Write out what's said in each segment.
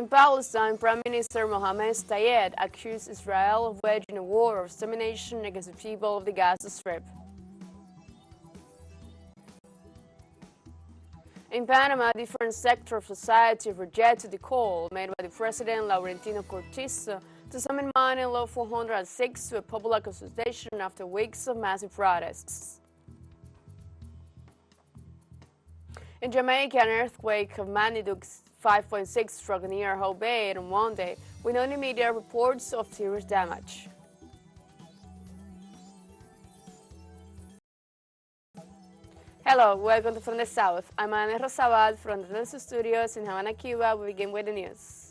In Palestine, Prime Minister Mohammed Tayed accused Israel of waging a war of extermination against the people of the Gaza Strip. In Panama, different sectors of society rejected the call made by the President Laurentino Cortizo to summon Mining Law 406 to a public consultation after weeks of massive protests. In Jamaica, an earthquake of magnitude 5.6 struck near Hull Bay on Monday, with no immediate reports of serious damage. Hello, welcome to From the South. I'm Ana Rosabal from the teleSUR studios in Havana, Cuba. We begin with the news.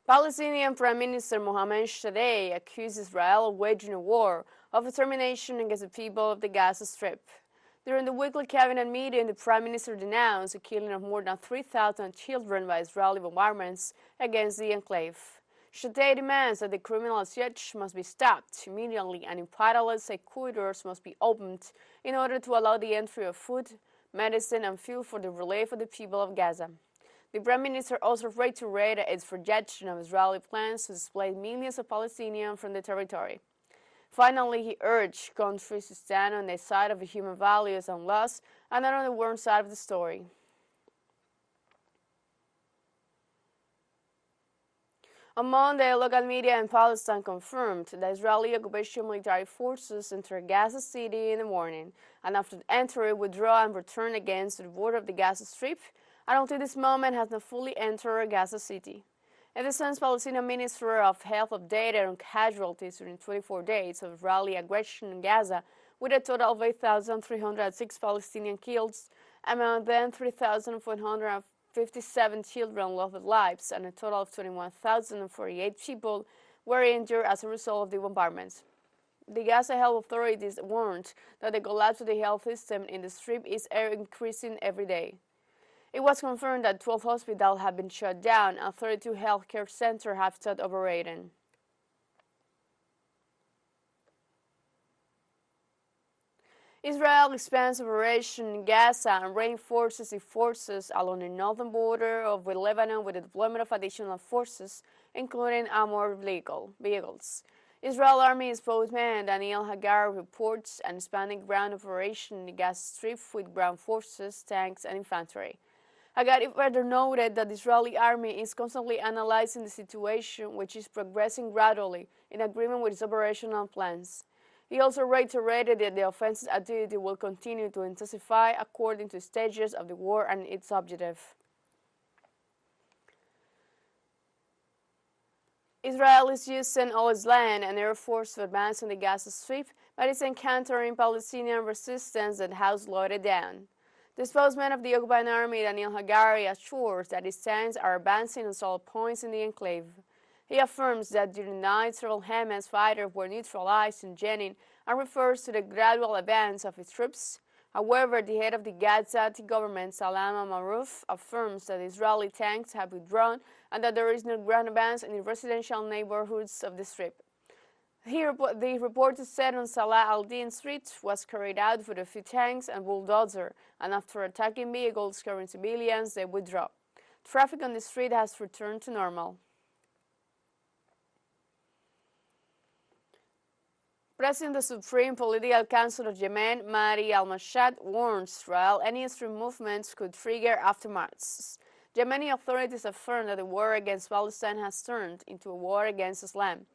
Palestinian Prime Minister Mohammed Shadeh accused Israel of waging a war of extermination against the people of the Gaza Strip. During the weekly cabinet meeting, the Prime Minister denounced the killing of more than 3,000 children by Israeli bombardments against the enclave. Shadeh demands that the criminal siege must be stopped immediately and in parallel safe corridors must be opened in order to allow the entry of food, medicine and fuel for the relief of the people of Gaza. The Prime Minister also reiterated its rejection of Israeli plans to displace millions of Palestinians from the territory. Finally, he urged countries to stand on the side of the human values and laws and not on the war side of the story. On Monday, local media in Palestine confirmed that Israeli occupation military forces entered Gaza City in the morning, and after entering, withdraw and return again to the border of the Gaza Strip, and until this moment has not fully entered Gaza City. In the sense, Palestinian Minister of Health updated on casualties during 24 days of Israeli aggression in Gaza, with a total of 8,306 Palestinians killed, among them 3,457 children lost their lives, and a total of 21,048 people were injured as a result of the bombardments. The Gaza health authorities warned that the collapse of the health system in the Strip is increasing every day. It was confirmed that 12 hospitals have been shut down and 32 healthcare centers have stopped operating. Israel expands operation in Gaza and reinforces its forces along the northern border with Lebanon with the deployment of additional forces, including armored vehicles. Israel Army spokesman Daniel Hagari reports an expanding ground operation in the Gaza Strip with ground forces, tanks, and infantry. Hagari further noted that the Israeli army is constantly analyzing the situation, which is progressing gradually in agreement with its operational plans. He also reiterated that the offensive activity will continue to intensify according to stages of the war and its objective. Israel is using all its land and air force to advance on the Gaza Strip, but is encountering Palestinian resistance that has slowed it down. The spokesman of the occupying army, Daniel Hagari, assures that its tanks are advancing on several points in the enclave. He affirms that during the night, several Hamas fighters were neutralized in Jenin and refers to the gradual advance of its troops. However, the head of the Gazati government, Salam Maruf, affirms that Israeli tanks have withdrawn and that there is no ground advance in the residential neighborhoods of the Strip. The report said on Salah al-Din Street was carried out with a few tanks and bulldozer, and after attacking vehicles carrying civilians, they withdraw. Traffic on the street has returned to normal. President of the Supreme Political Council of Yemen, Mahdi al-Mashhad, warns Israel any extreme movements could trigger aftermaths. Yemeni authorities affirm that the war against Palestine has turned into a war against Islam.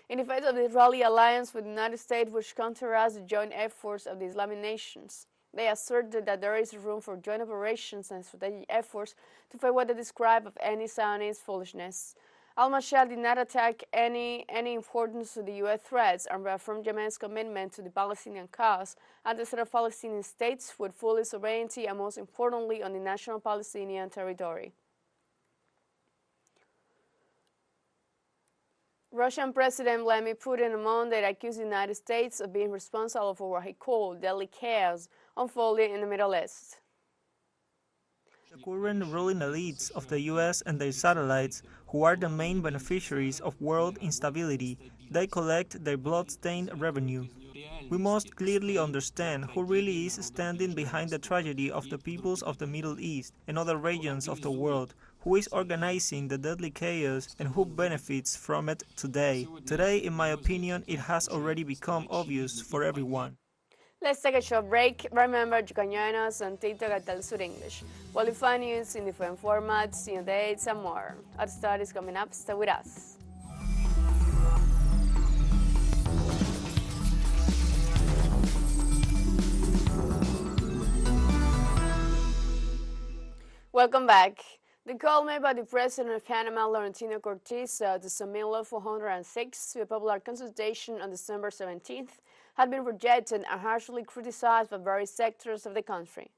In the face of the Israeli alliance with the United States, which counterasts the joint efforts of the Islamic nations, they asserted that there is room for joint operations and strategic efforts to fight what they describe of any Zionist foolishness. Al-Mashhad did not attack any importance to the U.S. threats and reaffirmed Yemen's commitment to the Palestinian cause and the set of Palestinian states with full sovereignty and, most importantly, on the national Palestinian territory. Russian President Vladimir Putin on Monday accused the United States of being responsible for what he called deadly chaos unfolding in the Middle East. The current ruling elites of the US and their satellites, who are the main beneficiaries of world instability, they collect their blood-stained revenue. We must clearly understand who really is standing behind the tragedy of the peoples of the Middle East and other regions of the world, who is organizing the deadly chaos and who benefits from it today. Today, in my opinion, it has already become obvious for everyone. Let's take a short break. Remember, you can join us on TikTok at teleSUR English. We'll find news in different formats, new dates, and more. Our study is coming up. Stay with us. Welcome back. The call made by the President of Panama, Laurentino Cortizo, to submit Law 406 to a popular consultation on December 17th had been rejected and harshly criticized by various sectors of the country.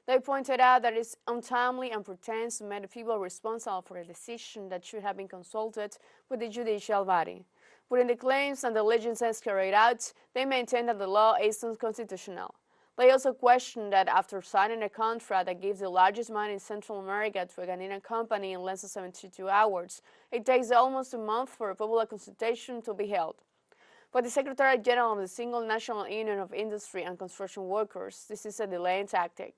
They pointed out that it is untimely and pretends to make the people responsible for a decision that should have been consulted with the judicial body. But in the claims and diligences carried out, they maintain that the law is unconstitutional. They also questioned that after signing a contract that gives the largest mine in Central America to a Ghanaian company in less than 72 hours, it takes almost a month for a popular consultation to be held. But the Secretary General of the Single National Union of Industry and Construction Workers, this is a delaying tactic.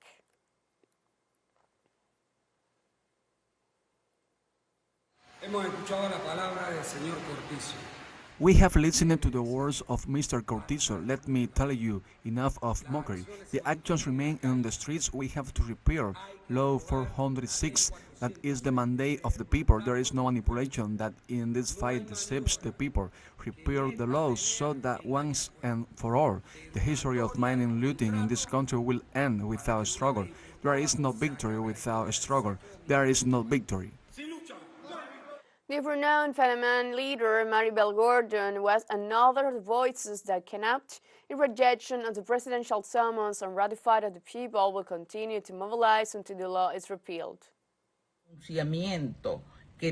Hemos escuchado la palabra del señor Cortizo. We have listened to the words of Mr. Cortizo. Let me tell you, enough of mockery. The actions remain on the streets. We have to repeal Law 406. That is the mandate of the people. There is no manipulation that in this fight deceives the people. Repeal the laws so that once and for all, the history of mining looting in this country will end without struggle. There is no victory without struggle. There is no victory. The renowned Panamanian leader Maribel Gordon was another of the voices that came out in rejection of the presidential summons and ratified that the people will continue to mobilize until the law is repealed. In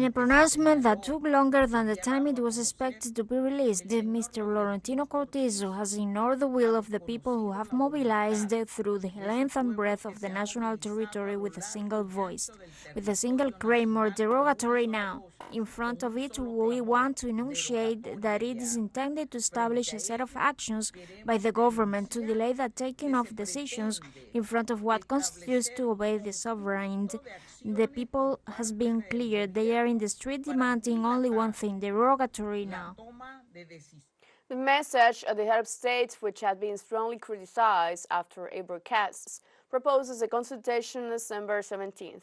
a pronouncement that took longer than the time it was expected to be released, Mr. Laurentino Cortizo has ignored the will of the people who have mobilized through the length and breadth of the national territory with a single voice, with a single claim more derogatory now. In front of it, we want to enunciate that it is intended to establish a set of actions by the government to delay the taking of decisions in front of what constitutes to obey the sovereign. The people has been clear. They are in the street demanding only one thing, derogatory now. The message of the head of state, which had been strongly criticized after a broadcast, proposes a consultation on December 17th.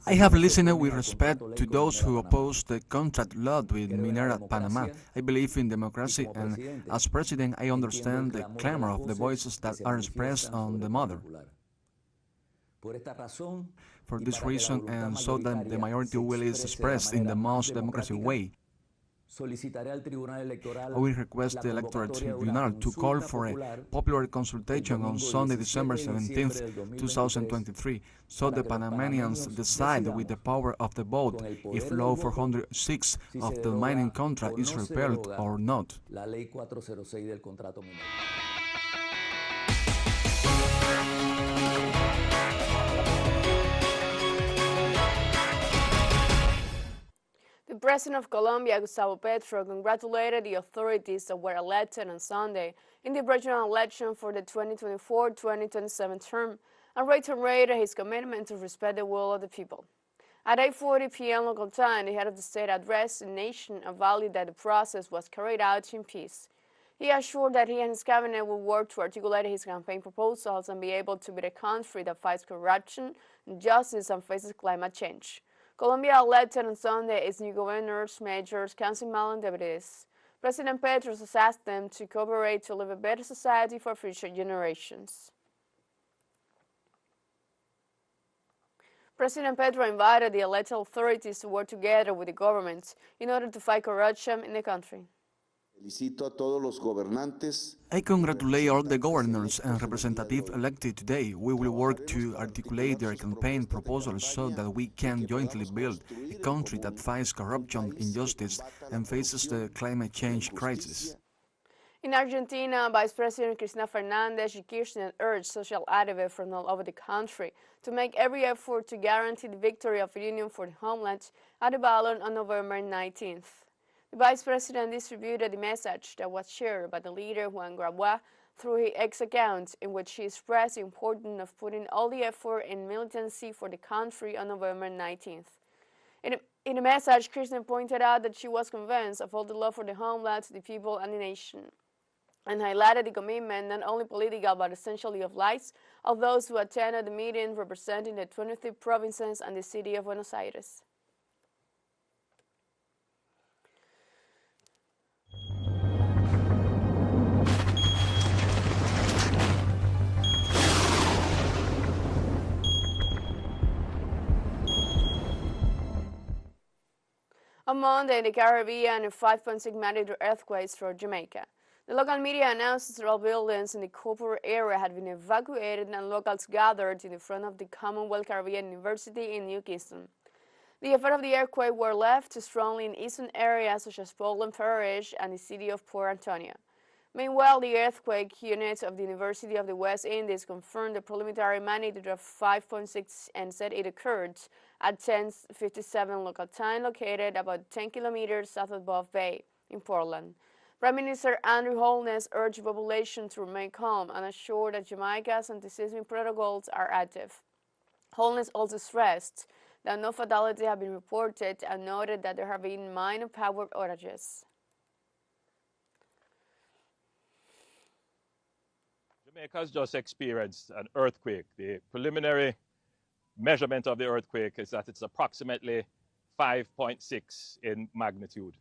I have listened with respect to those who oppose the contract law with Minera Panama. I believe in democracy, and as president, I understand the clamor of the voices that are expressed on the matter. For this reason, and so that the majority will is expressed in the most democratic way, I will request the Electoral Tribunal to call for a popular consultation on Sunday, December 17, 2023, so the Panamanians decide with the power of the vote if Law 406 of the mining contract is repealed or not. The President of Colombia, Gustavo Petro, congratulated the authorities that were elected on Sunday in the regional election for the 2024-2027 term and reiterated his commitment to respect the will of the people. At 8:40 p.m. local time, the head of the state addressed the nation and valued that the process was carried out in peace. He assured that he and his cabinet will work to articulate his campaign proposals and be able to be a country that fights corruption, injustice, and faces climate change. Colombia elected on Sunday its new governors, mayors, councilmen, and deputies. President Petro has asked them to cooperate to live a better society for future generations. President Petro invited the elected authorities to work together with the government in order to fight corruption in the country. I congratulate all the governors and representatives elected today. We will work to articulate their campaign proposals so that we can jointly build a country that fights corruption, injustice, and faces the climate change crisis. In Argentina, Vice President Cristina Fernández de Kirchner urged social activists from all over the country to make every effort to guarantee the victory of Union for the Homeland at the ballot on November 19th. The vice president distributed the message that was shared by the leader Juan Guaidó through his X account, in which he expressed the importance of putting all the effort and militancy for the country on November 19th. In a message, Kirsten pointed out that she was convinced of all the love for the homeland, the people, and the nation, and highlighted the commitment, not only political but essentially of lives, of those who attended the meeting representing the 23 provinces and the city of Buenos Aires. On Monday, in the Caribbean, a 5.6 magnitude earthquake struck Jamaica. The local media announced several buildings in the corporate area had been evacuated and locals gathered in the front of the Commonwealth Caribbean University in New Kingston. The effects of the earthquake were left strongly in eastern areas such as Portland Parish and the city of Port Antonio. Meanwhile, the earthquake unit of the University of the West Indies confirmed the preliminary magnitude of 5.6 and said it occurred at 10:57 local time, located about 10 kilometers south of Buff Bay in Portland. Prime Minister Andrew Holness urged the population to remain calm and assured that Jamaica's anti-seismic protocols are active. Holness also stressed that no fatalities have been reported and noted that there have been minor power outages. Jamaica has just experienced an earthquake. The preliminary measurement of the earthquake is that it's approximately 5.6 in magnitude,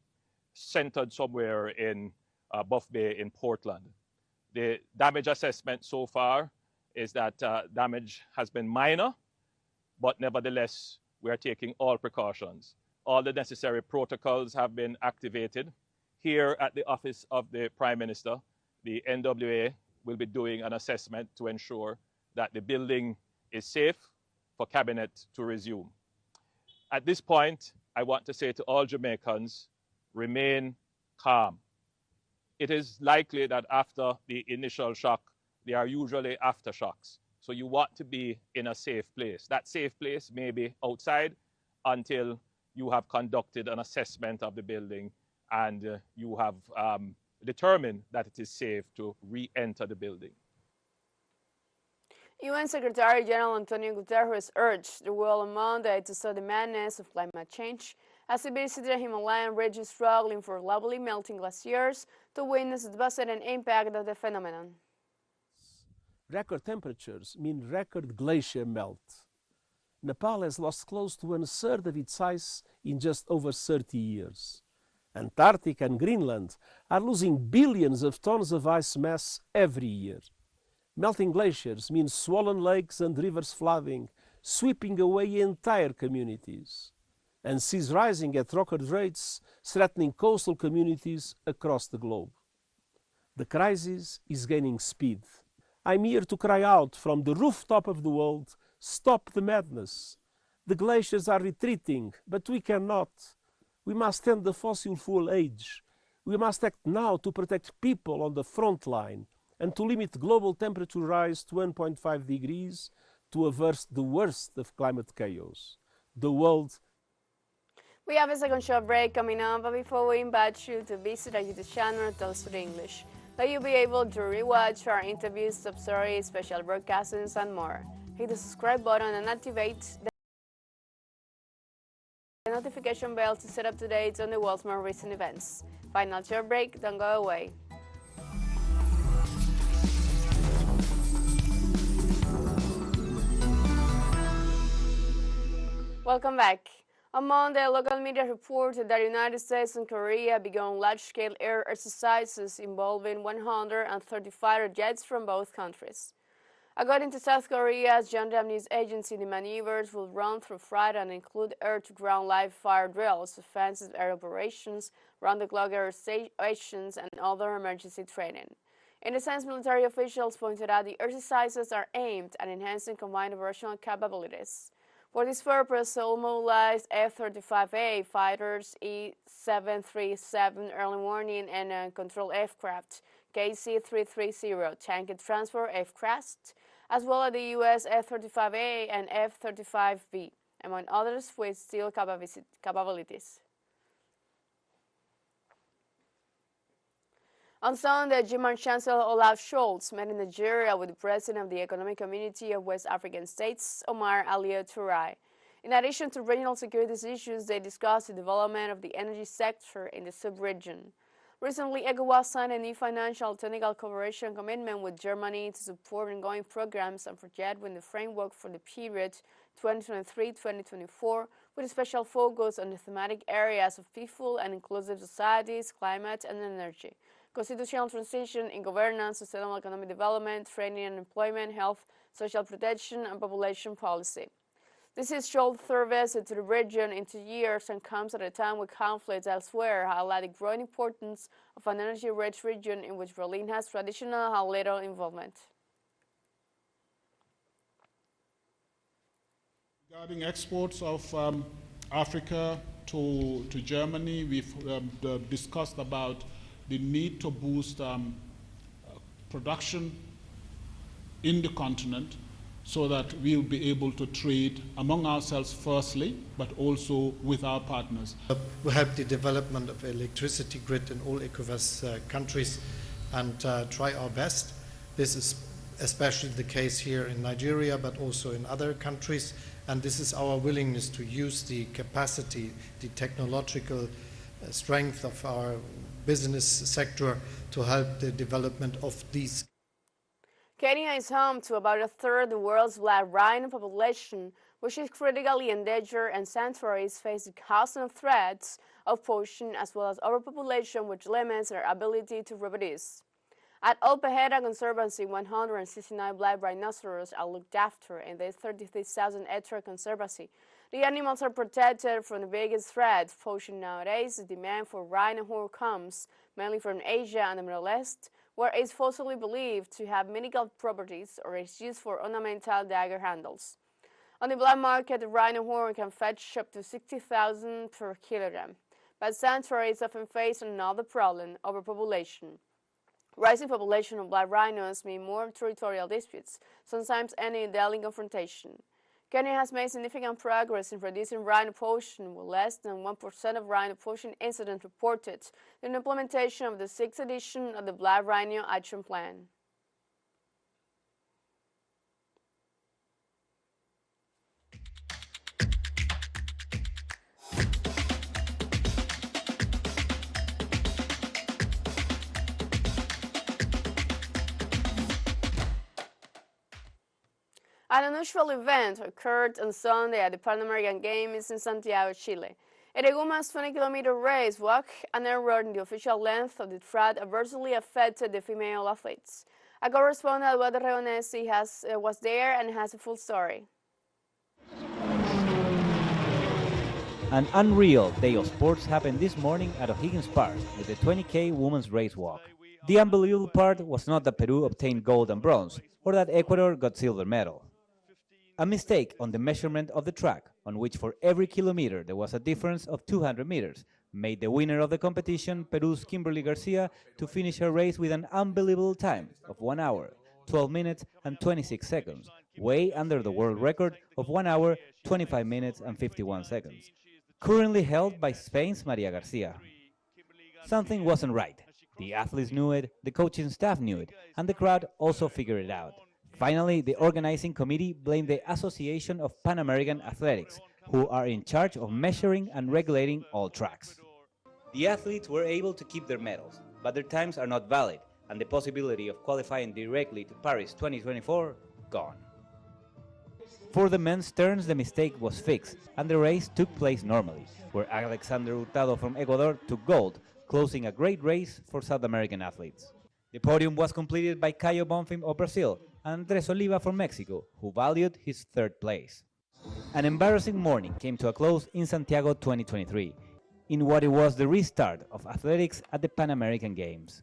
centered somewhere in Buff Bay in Portland. The damage assessment so far is that damage has been minor, but nevertheless, we are taking all precautions. All the necessary protocols have been activated. Here at the office of the Prime Minister, the NWA will be doing an assessment to ensure that the building is safe for Cabinet to resume. At this point, I want to say to all Jamaicans, remain calm. It is likely that after the initial shock, there are usually aftershocks. So you want to be in a safe place. That safe place may be outside until you have conducted an assessment of the building and you have determined that it is safe to re-enter the building. UN Secretary General Antonio Guterres urged the world on Monday to stop the madness of climate change as he visited a Himalayan region struggling for globally melting glaciers to witness the devastating impact of the phenomenon. Record temperatures mean record glacier melt. Nepal has lost close to 1/3 of its ice in just over 30 years. Antarctica and Greenland are losing billions of tons of ice mass every year. Melting glaciers mean swollen lakes and rivers flooding, sweeping away entire communities, and seas rising at record rates, threatening coastal communities across the globe. The crisis is gaining speed. I'm here to cry out from the rooftop of the world, stop the madness. The glaciers are retreating, but we cannot. We must end the fossil fuel age. We must act now to protect people on the front line and to limit global temperature rise to 1.5 degrees to avert the worst of climate chaos. The world. We have a second short break coming up, but before we invite you to visit our YouTube channel, teleSUR English, that you'll be able to rewatch our interviews, sub-stories, special broadcastings, and more. Hit the subscribe button and activate the notification bell to set up to date on the world's more recent events. Final short break, don't go away. Welcome back. On Monday, local media reported that the United States and Korea began large-scale air exercises involving 130 fighter jets from both countries. According to South Korea's Joint News Agency, the maneuvers will run through Friday and include air-to-ground live fire drills, offensive air operations, round-the-clock air stations, and other emergency training. In a sense, military officials pointed out the exercises are aimed at enhancing combined operational capabilities. For this purpose, Seoul mobilized F-35A fighters, E-737 early warning and control aircraft, KC-330 tank and transport aircraft, as well as the U.S. F-35A and F-35B, among others with steel capabilities. On Sunday, German Chancellor Olaf Scholz met in Nigeria with the President of the Economic Community of West African States, Omar Aliyu Touray. In addition to regional security issues, they discussed the development of the energy sector in the sub-region. Recently, ECOWAS signed a new financial and technical cooperation commitment with Germany to support ongoing programs and projects within the framework for the period 2023-2024, with a special focus on the thematic areas of peaceful and inclusive societies, climate and energy, constitutional transition in governance, sustainable economic development, training and employment, health, social protection, and population policy. This is Scholz's third visit to the region in 2 years and comes at a time when conflicts elsewhere highlight the growing importance of an energy-rich region in which Berlin has traditionally had little involvement. Regarding exports of Africa to Germany, we've discussed about the need to boost production in the continent so that we'll be able to trade among ourselves firstly, but also with our partners. We help the development of electricity grid in all ECOWAS countries and try our best. This is especially the case here in Nigeria, but also in other countries. And this is our willingness to use the capacity, the technological strength of our business sector to help the development of these. Kenya is home to about a third of the world's black rhino population, which is critically endangered, and sanctuaries face the constant threats of poaching as well as overpopulation, which limits their ability to reproduce. At Olpeheta Conservancy, 169 black rhinoceros are looked after in the 33,000-hectare conservancy. The animals are protected from the biggest threat, poaching nowadays. The demand for rhino horn comes mainly from Asia and the Middle East, where it is falsely believed to have medical properties or is used for ornamental dagger handles. On the black market, the rhino horn can fetch up to 60,000 per kilogram. But sanctuaries often face another problem, overpopulation. Rising population of black rhinos mean more territorial disputes, sometimes ending in deadly confrontation. Kenya has made significant progress in reducing rhino poaching, with less than 1% of rhino poaching incidents reported in the implementation of the 6th edition of the Black Rhino Action Plan. An unusual event occurred on Sunday at the Pan American Games in Santiago, Chile. In a women's 20-kilometer race walk, an error in the official length of the track adversely affected the female athletes. Our correspondent Eduardo Reonesi was there and has a full story. An unreal day of sports happened this morning at O'Higgins Park with the 20K women's race walk. The unbelievable part was not that Peru obtained gold and bronze, or that Ecuador got silver medal. A mistake on the measurement of the track, on which for every kilometer there was a difference of 200 meters, made the winner of the competition, Peru's Kimberly Garcia, to finish her race with an unbelievable time of 1 hour, 12 minutes and 26 seconds, way under the world record of 1 hour, 25 minutes and 51 seconds, currently held by Spain's Maria Garcia. Something wasn't right. The athletes knew it, the coaching staff knew it, and the crowd also figured it out. Finally, the organizing committee blamed the Association of Pan American Athletics, who are in charge of measuring and regulating all tracks. The athletes were able to keep their medals, but their times are not valid, and the possibility of qualifying directly to Paris 2024 gone. For the men's turns, the mistake was fixed, and the race took place normally, where Alexander Hurtado from Ecuador took gold, closing a great race for South American athletes. The podium was completed by Caio Bonfim of Brazil and Andrés Oliva from Mexico, who valued his third place. An embarrassing morning came to a close in Santiago 2023, in what it was the restart of athletics at the Pan American Games.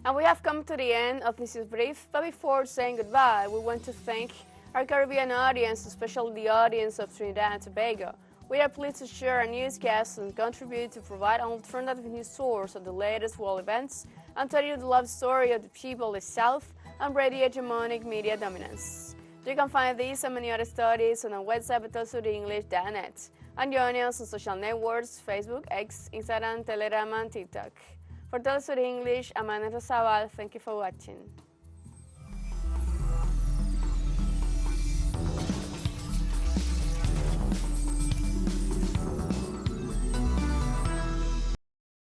And we have come to the end of this brief, but before saying goodbye, we want to thank our Caribbean audience, especially the audience of Trinidad and Tobago. We are pleased to share our newscasts and contribute to provide an alternative news source of the latest world events and tell you the love story of the people of the South and break the hegemonic media dominance. You can find these and many other studies on our website at telesurenglish.net and join us on social networks, Facebook, X, Instagram, Telegram, and TikTok. For teleSUR English, I'm Ana Rosabal. Thank you for watching.